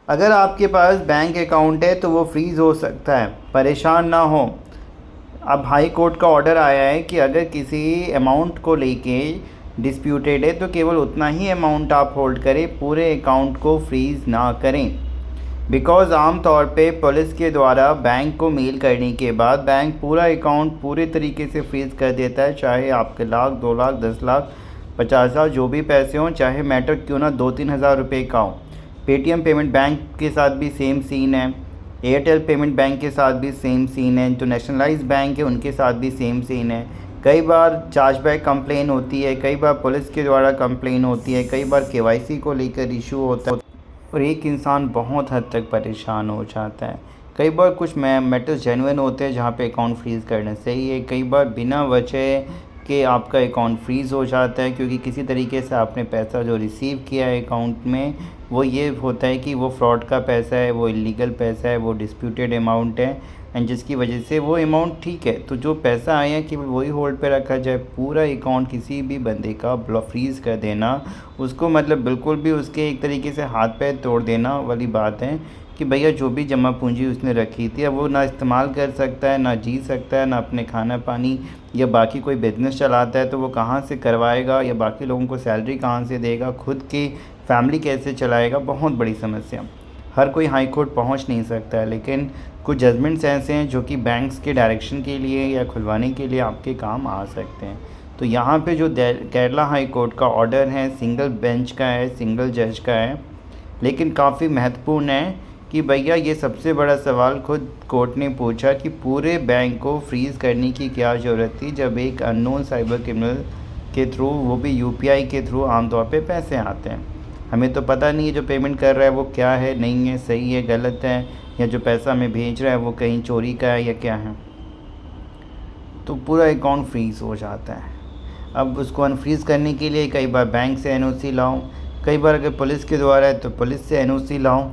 अगर आपके पास bank account है तो वो फ्रीज़ हो सकता है, परेशान ना हो। अब हाई कोर्ट का ऑर्डर आया है कि अगर किसी अमाउंट को लेके डिस्प्यूटेड है तो केवल उतना ही अमाउंट आप होल्ड करें, पूरे अकाउंट को फ्रीज़ ना करें। बिकॉज़ आम तौर पे पुलिस के द्वारा बैंक को मेल करने के बाद बैंक पूरा अकाउंट पूरे तरीके से फ्रीज़ कर देता है, चाहे आपके लाख, 2 लाख, 10 लाख, 50 लाख जो भी पैसे हों, चाहे मैटर क्यों ना 2-3 हज़ार रुपये का हो। पेटीएम पेमेंट बैंक के साथ भी सेम सीन है, एयरटेल पेमेंट बैंक के साथ भी सेम सीन है, जो नेशनलाइज्ड बैंक है उनके साथ भी सेम सीन है। कई बार चार्जबैक कंप्लेन होती है, कई बार पुलिस के द्वारा कंप्लेन होती है, कई बार केवाईसी को लेकर इशू होता है और एक इंसान बहुत हद तक परेशान हो जाता है। कई बार कुछ मैटर्स जेन्युइन होते हैं जहाँ पे अकाउंट फ्रीज़ करना सही है, कई बार बिना वजह के आपका अकाउंट फ्रीज़ हो जाता है क्योंकि किसी तरीके से आपने पैसा जो रिसीव किया है अकाउंट में वो ये होता है कि वो फ्रॉड का पैसा है, वो इलीगल पैसा है, वो डिस्प्यूटेड अमाउंट है एंड जिसकी वजह से वो अमाउंट ठीक है तो जो पैसा आया कि वही होल्ड पे रखा जाए। पूरा अकाउंट किसी भी बंदे का फ्रीज़ कर देना उसको मतलब बिल्कुल भी उसके एक तरीके से हाथ पैर तोड़ देना वाली बात है कि भैया जो भी जमा पूंजी उसने रखी थी अब वो ना इस्तेमाल कर सकता है, ना जी सकता है, ना अपने खाना पानी या बाकी कोई बिज़नेस चलाता है तो वो कहाँ से करवाएगा या बाकी लोगों को सैलरी कहाँ से देगा, खुद की फैमिली कैसे चलाएगा। बहुत बड़ी समस्या। हर कोई हाई कोर्ट पहुंच नहीं सकता है, लेकिन कुछ जजमेंट्स ऐसे हैं जो कि बैंक्स के डायरेक्शन के लिए या खुलवाने के लिए आपके काम आ सकते हैं। तो यहाँ पे जो केरला हाई कोर्ट का ऑर्डर है सिंगल बेंच का है, सिंगल जज का है, लेकिन काफ़ी महत्वपूर्ण है कि भैया ये सबसे बड़ा सवाल खुद कोर्ट ने पूछा कि पूरे बैंक को फ्रीज़ करने की क्या ज़रूरत थी जब एक अननोन साइबर क्रिमिनल के थ्रू, वो भी यूपीआई के थ्रू आमतौर पे पैसे आते हैं। हमें तो पता नहीं है जो पेमेंट कर रहा है वो क्या है, नहीं है, सही है, गलत है, या जो पैसा हमें भेज रहा है वो कहीं चोरी का है या क्या है। तो पूरा अकाउंट फ्रीज़ हो जाता है। अब उसको अनफ्रीज़ करने के लिए कई बार बैंक से एनओसी लाओ, कई बार अगर पुलिस के द्वारा है तो पुलिस से एनओसी लाओ,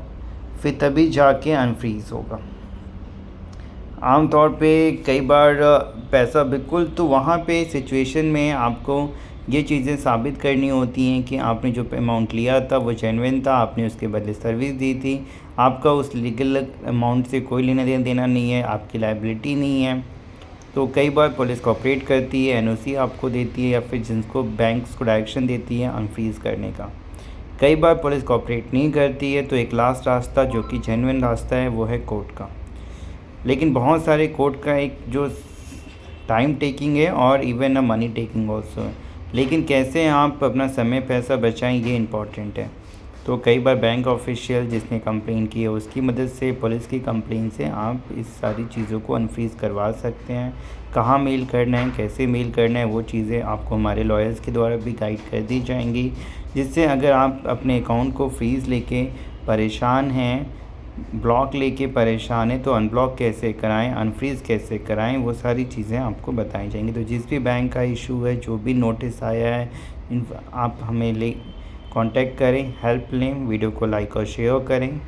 फिर तभी जाके अनफ्रीज़ होगा। आम तौर पे कई बार पैसा बिल्कुल तो वहाँ पे सिचुएशन में आपको ये चीज़ें साबित करनी होती हैं कि आपने जो अमाउंट लिया था वो जेन्युइन था, आपने उसके बदले सर्विस दी थी, आपका उस लीगल अमाउंट से कोई लेना देना नहीं है, आपकी लायबिलिटी नहीं है। तो कई बार पुलिस कोऑपरेट करती है, एनओसी आपको देती है या फिर जिनको बैंक्स को डायरेक्शन देती है अनफ्रीज़ करने का। कई बार पुलिस कोऑपरेट नहीं करती है तो एक लास्ट रास्ता जो कि जेन्युइन रास्ता है वो है कोर्ट का। लेकिन बहुत सारे कोर्ट का एक जो टाइम टेकिंग है और even a money taking also है, लेकिन कैसे आप अपना समय पैसा बचाएं ये इम्पॉर्टेंट है। तो कई बार बैंक ऑफिशियल जिसने कंप्लेन की है उसकी मदद से, पुलिस की कंप्लेन से आप इस सारी चीज़ों को अनफ्रीज़ करवा सकते हैं। कहाँ मेल करना है, कैसे मेल करना है, वो चीज़ें आपको हमारे लॉयर्स के द्वारा भी गाइड कर दी जाएंगी, जिससे अगर आप अपने अकाउंट को फ्रीज़ लेके परेशान हैं, ब्लॉक लेके परेशान है तो अनब्लॉक कैसे कराएं, अनफ्रीज़ कैसे कराएं, वो सारी चीज़ें आपको बताई जाएंगी। तो जिस भी बैंक का इशू है, जो भी नोटिस आया है, आप हमें कांटेक्ट करें, हेल्प लें, वीडियो को लाइक और शेयर करें।